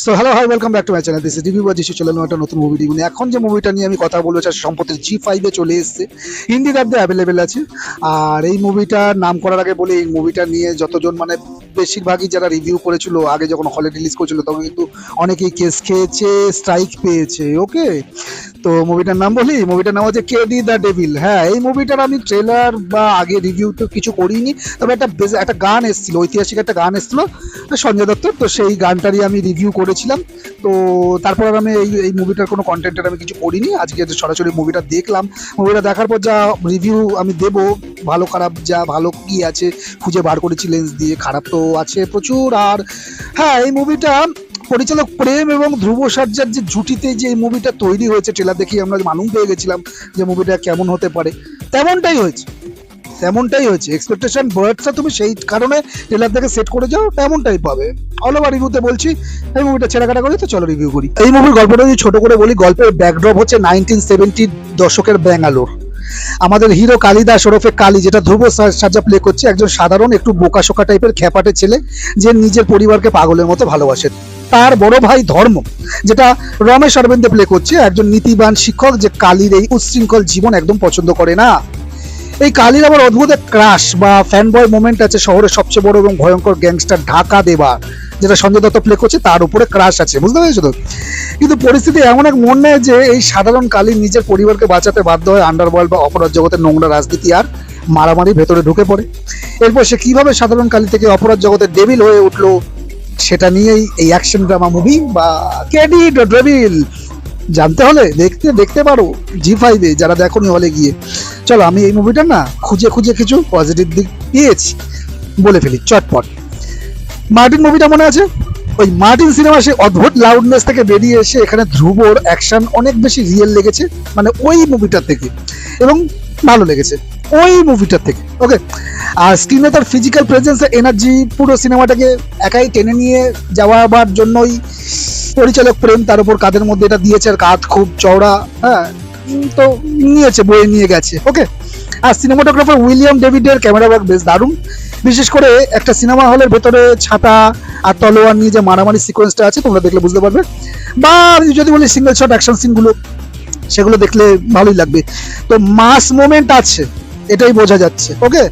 So hello hi welcome back to my channel. This is review বা যিশু চলে একটা নতুন মুভি রিভিউ নিয়ে। এখন যে মুভিটা নিয়ে আমি কথা বলবো সেটা সম্প্রতি জি5 এ চলে এসেছে, হিন্দি রাজ্যে অ্যাভেলেবেল আছে। আর এই মুভিটার নাম করার আগে বলি, এই মুভিটা নিয়ে যতজন মানে বেশিরভাগই যারা রিভিউ করেছিল আগে যখন হলে রিলিজ করেছিল তখন কিন্তু অনেকেই কেস খেয়েছে, স্ট্রাইক পেয়েছে। ওকে, তো মুভিটার নাম বলি, মুভিটার নাম হচ্ছে কেডি দ্য ডেভিল। হ্যাঁ, এই মুভিটার আমি ট্রেলার বা আগে রিভিউ তো কিছু করিনি, তবে একটা গান এসেছিল, ঐতিহাসিক একটা গান এসেছিল সঞ্জয় দত্তর, তো সেই গানটারই আমি রিভিউ করেছিলাম। তো তারপর আর আমি এই মুভিটার কোনো কন্টেন্টের আমি কিছু করিনি। আজকে সরাসরি মুভিটা দেখলাম, মুভিটা দেখার পর যা রিভিউ আমি দেব, ভালো খারাপ যা ভালো কি আছে খুঁজে বার করেছি লেন্স দিয়ে, খারাপ তো আছে প্রচুর। আর হ্যাঁ, এই মুভিটা পরিচালক প্রেম এবং ধ্রুব সর্জার যে জুটিতে যে এই মুভিটা তৈরি হয়েছে, ট্রেলার দেখেই আমরা মালুম পেয়ে গেছিলাম যে মুভিটা কেমন হতে পারে। তেমনটাই হয়েছে এক্সপেকটেশন বার্ডসটা তুমি সেই কারণে ট্রেলার দেখে সেট করে যাও, তেমনটাই পাবে। অল ওভার রিভিউতে বলছি, এই মুভিটা ছেড়াকাটা করি, তো চলো রিভিউ করি। এই মুভির গল্পটা যদি ছোট করে বলি, গল্পের ব্যাকড্রপ হচ্ছে 1970 দশকের ব্যাঙ্গালোর। আমাদের হিরো কালিদাস ওরফে কালী, যেটা ধ্রুব সর্জা প্লে করছে, একজন সাধারণ একটু বোকাশোকা টাইপের খ্যাপাটে ছেলে যে নিজের পরিবারকে পাগলের মতো ভালোবাসে। তার বড় ভাই ধর্ম, যেটা রমেশ অরবিন্দে প্লে করছে, একজন নীতিবান শিক্ষক যে কালীর এই উচ্ছৃঙ্খল জীবন একদম পছন্দ করে না। এই কালীর আবার অদ্ভুত এক ক্রাশ বা ফ্যান বয় মোমেন্ট আছে শহরের সবচেয়ে বড় এবং ভয়ঙ্কর গ্যাংস্টার ঢাকা দেবা, যেটা সঞ্জয় দত্ত প্লে করছে, তার উপরে ক্রাশ আছে, বুঝতে পেরেছো তো? কিন্তু পরিস্থিতি এমন এক মন নেয় যে এই সাধারণ কালী নিজের পরিবারকে বাঁচাতে বাধ্য হয় আন্ডারওয়ার্ল্ড বা অপরাধ জগতের নোংরা রাজনীতি আর মারামারি ভেতরে ঢুকে পড়ে। এরপর সে কিভাবে সাধারণ কালী থেকে অপরাধ জগতের ডেভিল হয়ে উঠলো, সেটা নিয়েই এই অ্যাকশন ড্রামা মুভি বা কেডি দ্য ডেভিল। জানতে হলে দেখতে পারো জি5 এ, যারা দেখোনি হলে গিয়ে। চলো, আমি এই মুভিটা না খুঁজে কিছু পজিটিভ দিক পেয়েছি, বলে ফেলি চটপট। মার্টিন মুভিটা মনে আছে? ওই মার্টিন সিনেমা সে অদ্ভুত লাউডনেস থেকে বেরিয়ে এসে এখানে ধ্রুবর অ্যাকশন অনেক বেশি রিয়েল লেগেছে, মানে ওই মুভিটার থেকে, এবং ভালো লেগেছে ওই মুভিটার থেকে। ওকে, আর স্ক্রিনে তার ফিজিক্যাল প্রেজেন্স, এনার্জি পুরো সিনেমাটাকে একাই টেনে নিয়ে যাওয়ার জন্যই পরিচালক প্রেম তার উপর কাঁধের মধ্যে এটা দিয়েছে, আর কাঁধ খুব চওড়া। হ্যাঁ, তো নিয়েছে, বয়ে নিয়ে গেছে। ওকে, আর সিনেমাটোগ্রাফার উইলিয়াম ডেভিডের ক্যামেরা ওয়ার্ক বেশ দারুণ। বিশেষ করে একটা সিনেমা হলের ভেতরে ছাতা আর তলোয়ার নিয়ে যে মারামারি সিকোয়েন্সটা আছে, তোমরা দেখলে বুঝতে পারবে। বা যদি বলি সিঙ্গেল শট অ্যাকশন সিনগুলো, সেগুলো দেখলে ভালোই লাগবে। তো মাস মোমেন্ট আছে, এটাই বোঝা যাচ্ছে। ওকে,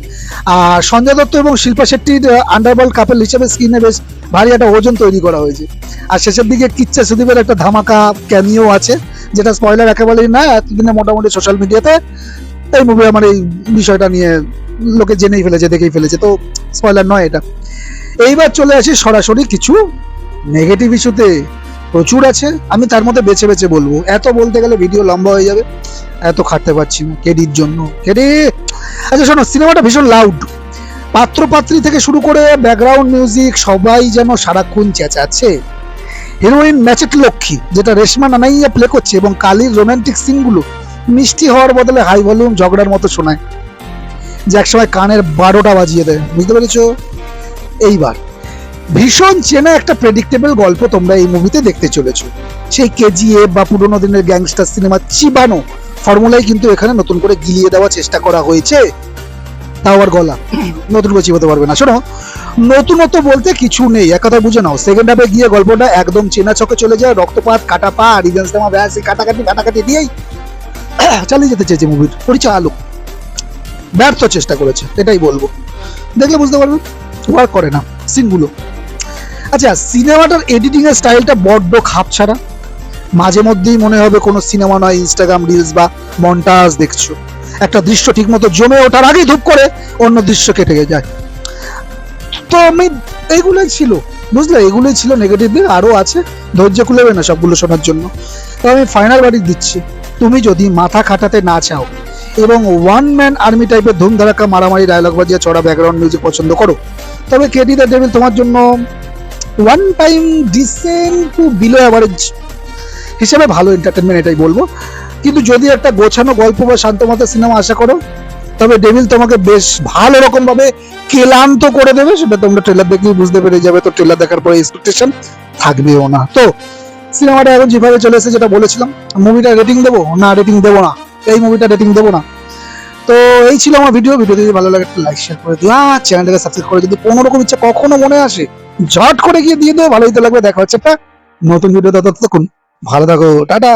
আর সঞ্জয় দত্ত এবং শিল্পা শেট্টির আন্ডারওয়ার্ল্ড কাপল হিসেবে স্ক্রিনে বেশ ভারী একটা ওজন তৈরি করা হয়েছে। আর শেষের দিকে কিচ্ছা সুদীপের একটা ধামাকা ক্যামিও আছে, যেটা স্পয়লার একেবারেই না। এতদিনে মোটামুটি সোশ্যাল মিডিয়াতে এই মুভি আমার এই বিষয়টা নিয়ে লোকে জেনেই ফেলেছে, দেখেই ফেলেছে, তো স্পয়লার নয় এটা। এইবার চলে আসি সরাসরি কিছু নেগেটিভ ইস্যুতে। প্রচুর আছে, আমি তার মধ্যে বেছে বলবো। এত বলতে গেলে ভিডিও লম্বা হয়ে যাবে, এত খাটতে পারছি না কেডির জন্য। কেডি, আচ্ছা শোনো, সিনেমাটা ভীষণ লাউড। পাত্রপাত্রী থেকে শুরু করে ব্যাকগ্রাউন্ড মিউজিক সবাই যেন সারাক্ষণ চেঁচাচ্ছে। হিরোইন ম্যাচেট লক্ষ্মী, যেটা রেশমা নানাইয়া প্লে করছে, এবং কালীর রোমান্টিক সিনগুলো মিষ্টি হওয়ার বদলে হাই ভলিউম ঝগড়ার মতো শোনায়, যে একসময় কানের 12টা বাজিয়ে দেয়, বুঝতে পেরেছো? এইবার ভীষণ চেনা একটা প্রেডিক্টেবল গল্প তোমরা এই মুভিতে দেখতে চলেছো। সেই কেজিএফ বা পুরোনো দিনের গ্যাংস্টার সিনেমা চিবানো ফর্মুলাই কিন্তু এখানে নতুন করে গিলিয়ে দেওয়ার চেষ্টা করা হয়েছে। তাও আর গলা নতুন করে চিবাতে পারবে না। শোনো, নতুনত্ব বলতে কিছু নেই, এক কথা বুঝে নাও। সেকেন্ড হাফে গিয়ে গল্পটা একদম চেনা ছকে চলে যায়, রক্তপাত, কাটা পা, রিভেঞ্জ নেওয়া, ব্যাস কাটাকাটি দিয়েই চালিয়ে যেতে চেয়েছে মুভির পরিচালক। ব্যর্থ চেষ্টা করেছে, এটাই বলবো। দেখলে বুঝতে পারবে ওয়ার্ক করে না সিনগুলো। আচ্ছা, সিনেমাটার এডিটিং এর স্টাইলটা বড্ড খাপছাড়া। মাঝে মধ্যেই মনে হবে কোনো সিনেমা নয়, ইনস্টাগ্রাম রিলস বা মন্টাজ দেখছো। একটা দৃশ্য ঠিক মতো জমে ওঠার আগেই ধূপ করে অন্য দৃশ্য কেটে যায়। তো আমি এইগুলোই ছিল, বুঝলে, এগুলোই ছিল নেগেটিভ দিক। আরও আছে, ধৈর্য খুলেবে না সবগুলো শোনার জন্য। তো আমি ফাইনাল বাড়ি দিচ্ছি, তুমি যদি মাথা খাটাতে না চাও এবং ওয়ান ম্যান আর্মি টাইপের ধুমধারাক্কা মারামারি ডায়লগ বাজিয়ে চড়া ব্যাকগ্রাউন্ড মিউজিক পছন্দ করো, তবে কেডি দ্য ডেভিল তোমার জন্য one time decent to below average হিসেবে ভালো এন্টারটেনমেন্ট, এটাই বলবো। কিন্তু যদি একটা গোছানো গল্প বা শান্তমাতা সিনেমা আশা করো, তবে ডেভিল তোমাকে বেশ ভালো রকম ভাবে ক্লান্ত করে দেবে, সেটা তোমরা ট্রেলার দেখলেই বুঝতে পেরে যাবে। তো ট্রেলার দেখার পরে এক্সপেকটেশন থাকবেও না। তো সিনেমাটা এখন যেভাবে চলে এসেছে, যেটা বলেছিলাম, মুভিটা রেটিং দেবো না, রেটিং দেবো না, এই মুভিটা রেটিং দেবো না। তো এই ছিল আমার ভিডিও। যদি ভালো লাগে একটা লাইক শেয়ার করে দিও, চ্যানেলটাকে সাবস্ক্রাইব করে, যদি কোনো রকম ইচ্ছা কখনো মনে আসে ঝট করে গিয়ে দিয়ে দেবো, ভালোই তো লাগবে। দেখা হচ্ছে একটা নতুন ভিডিও ততক্ষণ ভালো থাকো, টাটা।